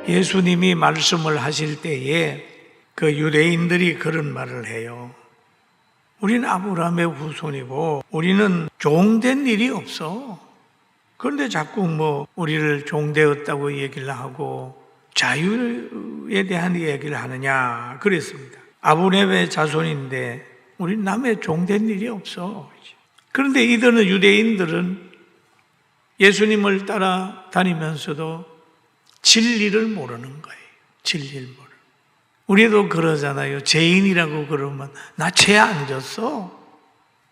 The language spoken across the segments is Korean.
예수님이 말씀을 하실 때에 그 유대인들이 그런 말을 해요. 우리는 아브라함의 후손이고 우리는 종된 일이 없어. 그런데 자꾸 우리를 종되었다고 얘기를 하고 자유에 대한 얘기를 하느냐 그랬습니다. 아브라함의 자손인데 우리는 남의 종된 일이 없어. 그런데 이들은 유대인들은 예수님을 따라다니면서도 진리를 모르는 거예요. 진리를 모르는. 우리도 그러잖아요. 죄인이라고 그러면 나 죄 안 졌어.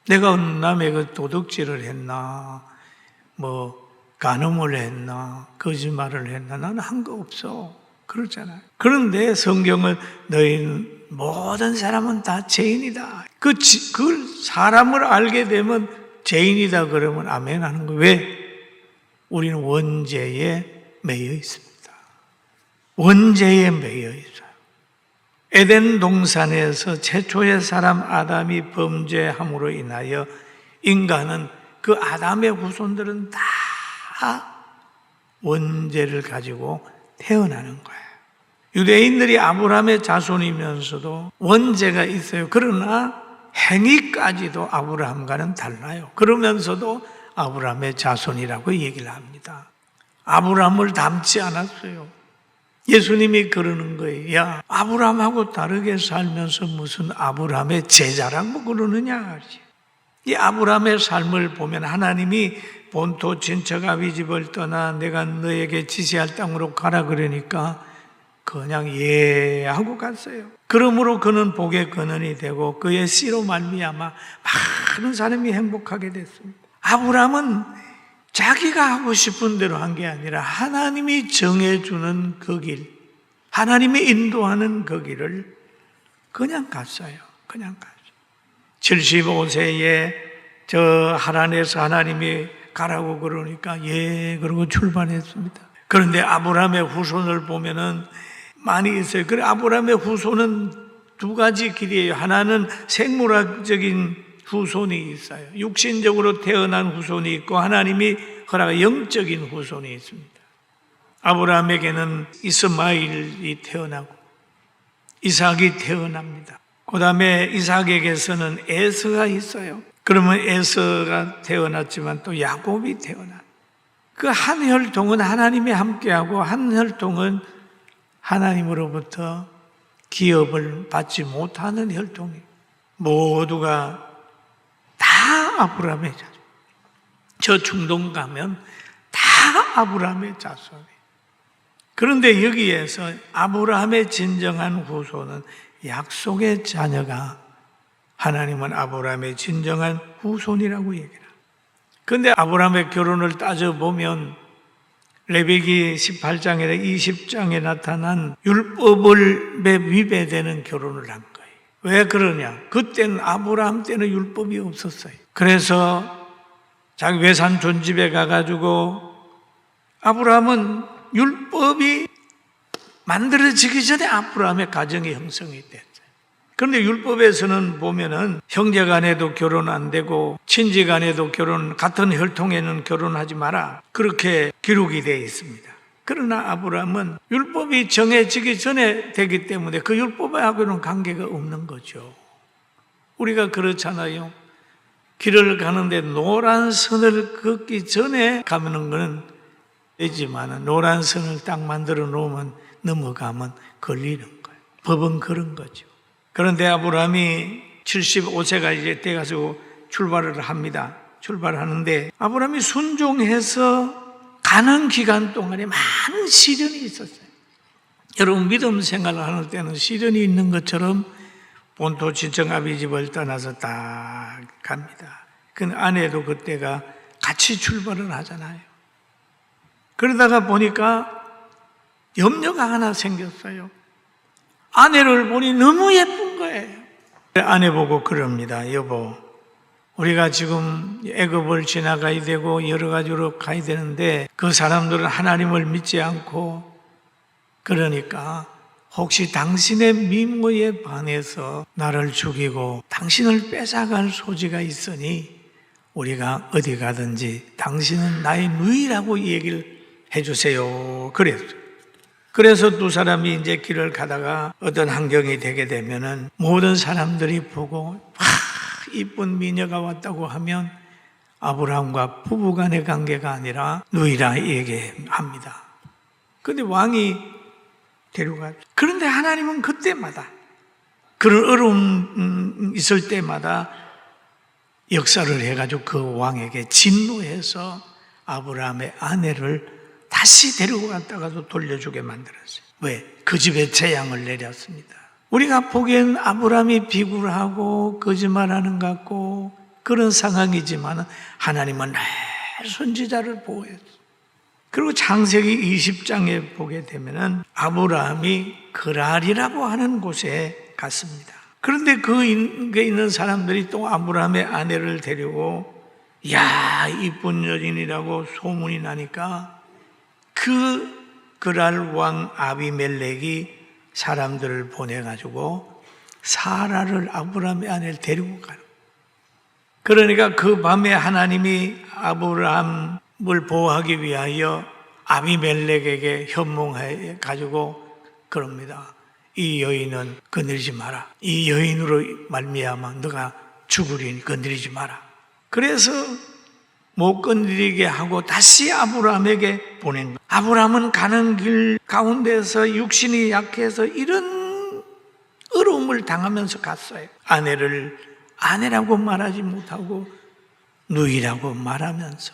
내가 남의 그 도둑질을 했나, 간음을 했나, 거짓말을 했나, 나는 한 거 없어. 그렇잖아요. 그런데 성경은 너희는 모든 사람은 다 죄인이다. 그 사람을 알게 되면 죄인이다 그러면 아멘 하는 거예요. 왜? 우리는 원죄에 매여 있습니다. 원죄에 매여 있어요. 에덴 동산에서 최초의 사람 아담이 범죄함으로 인하여 인간은 그 아담의 후손들은 다 원죄를 가지고 태어나는 거예요. 유대인들이 아브라함의 자손이면서도 원죄가 있어요. 그러나 행위까지도 아브라함과는 달라요. 그러면서도 아브라함의 자손이라고 얘기를 합니다. 아브라함을 닮지 않았어요. 예수님이 그러는 거예요. 야, 아브라함하고 다르게 살면서 무슨 아브라함의 제자라고 그러느냐. 이 아브라함의 삶을 보면 하나님이 본토 친척 아비 집을 떠나 내가 너에게 지시할 땅으로 가라 그러니까 그냥 예 하고 갔어요. 그러므로 그는 복의 근원이 되고 그의 씨로 말미암아 많은 사람이 행복하게 됐습니다. 아브라함은 자기가 하고 싶은 대로 한 게 아니라 하나님이 정해주는 그 길, 하나님이 인도하는 그 길을 그냥 갔어요. 그냥 갔어요. 75세에 저 하란에서 하나님이 가라고 그러니까 예 그러고 출발했습니다. 그런데 아브라함의 후손을 보면은 많이 있어요. 그래 아브라함의 후손은 두 가지 길이에요. 하나는 생물학적인 후손이 있어요. 육신적으로 태어난 후손이 있고 하나님이 허락한 영적인 후손이 있습니다. 아브라함에게는 이스마엘이 태어나고 이삭이 태어납니다. 그 다음에 이삭에게서는 에서가 있어요. 그러면 에서가 태어났지만 또 야곱이 태어나. 그 한 혈통은 하나님이 함께하고 한 혈통은 하나님으로부터 기업을 받지 못하는 혈통이에요. 모두가 다 아브라함의 자손. 저 중동 가면 다 아브라함의 자손이에요. 그런데 여기에서 아브라함의 진정한 후손은 약속의 자녀가 하나님은 아브라함의 진정한 후손이라고 얘기해요. 그런데 아브라함의 결혼을 따져보면 레위기 18장이나 20장에 나타난 율법을 위배되는 결혼을 한 거예요. 왜 그러냐? 그때는 아브라함 때는 율법이 없었어요. 그래서 자기 외산 존집에 가가지고 아브라함은 율법이 만들어지기 전에 아브라함의 가정이 형성이 됐어요. 그런데 율법에서는 보면은 형제 간에도 결혼 안 되고 친지 간에도 같은 혈통에는 결혼하지 마라. 그렇게 기록이 되어 있습니다. 그러나 아브라함은 율법이 정해지기 전에 되기 때문에 그 율법하고는 관계가 없는 거죠. 우리가 그렇잖아요. 길을 가는데 노란 선을 긋기 전에 가는 거는 되지만 노란 선을 딱 만들어 놓으면 넘어가면 걸리는 거예요. 법은 그런 거죠. 그런데 아브라함이 75세가 이제 돼가지고 출발을 합니다. 출발하는데 아브라함이 순종해서 가는 기간 동안에 많은 시련이 있었어요. 여러분 믿음 생활을 하는 때는 시련이 있는 것처럼 본토 친척 아비 집을 떠나서 딱 갑니다. 그 아내도 그때가 같이 출발을 하잖아요. 그러다가 보니까 염려가 하나 생겼어요. 아내를 보니 너무 예쁜 거예요. 아내 보고 그럽니다. 여보, 우리가 지금 애굽을 지나가야 되고 여러 가지로 가야 되는데 그 사람들은 하나님을 믿지 않고 그러니까 혹시 당신의 미모에 반해서 나를 죽이고 당신을 뺏어갈 소지가 있으니 우리가 어디 가든지 당신은 나의 누이라고 얘기를 해주세요. 그랬어요. 그래서 두 사람이 이제 길을 가다가 어떤 환경이 되게 되면은 모든 사람들이 보고 이쁜 미녀가 왔다고 하면 아브라함과 부부간의 관계가 아니라 누이라 얘기합니다. 그런데 왕이 데려가. 그런데 하나님은 그때마다 그런 어려움 있을 때마다 역사를 해가지고 그 왕에게 진노해서 아브라함의 아내를 다시 데리고 갔다가도 돌려주게 만들었어요. 왜? 그 집에 재앙을 내렸습니다. 우리가 보기엔 아브라함이 비굴하고 거짓말하는 것 같고 그런 상황이지만 하나님은 늘 선지자를 보호했어요. 그리고 창세기 20장에 보게 되면은 아브라함이 그랄이라고 하는 곳에 갔습니다. 그런데 그에 있는 사람들이 또 아브라함의 아내를 데리고 야 이쁜 여인이라고 소문이 나니까 그 그랄 왕 아비멜렉이 사람들을 보내가지고 사라를 아브라함의 아내를 데리고 가는. 그러니까 그 밤에 하나님이 아브라함을 보호하기 위하여 아비멜렉에게 현몽해 가지고 그럽니다. 이 여인은 건드리지 마라. 이 여인으로 말미암아 너가 죽으리니 건드리지 마라. 그래서 못 건드리게 하고 다시 아브라함에게 보낸 거예요. 아브라함은 가는 길 가운데서 육신이 약해서 이런 어려움을 당하면서 갔어요. 아내를 아내라고 말하지 못하고 누이라고 말하면서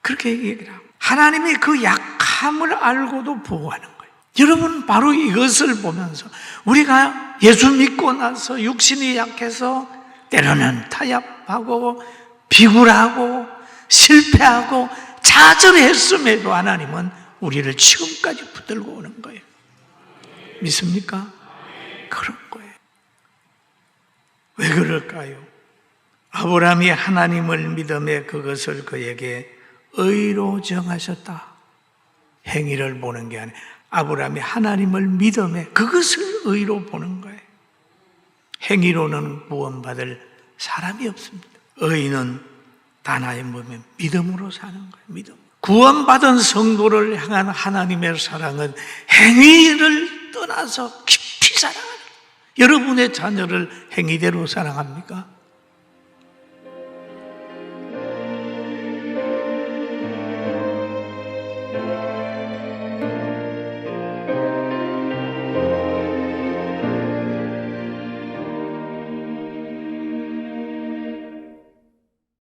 그렇게 얘기를 하고 하나님이 그 약함을 알고도 보호하는 거예요. 여러분 바로 이것을 보면서 우리가 예수 믿고 나서 육신이 약해서 때로는 타협하고 비굴하고 실패하고 좌절했음에도 하나님은 우리를 지금까지 붙들고 오는 거예요. 믿습니까? 그런 거예요. 왜 그럴까요? 아브라함이 하나님을 믿음에 그것을 그에게 의로 정하셨다. 행위를 보는 게 아니라 아브라함이 하나님을 믿음에 그것을 의로 보는 거예요. 행위로는 구원받을 사람이 없습니다. 의인은 단 하나의 몸에 믿음으로 사는 거예요. 믿음. 구원받은 성도를 향한 하나님의 사랑은 행위를 떠나서 깊이 사랑하는 거예요. 여러분의 자녀를 행위대로 사랑합니까?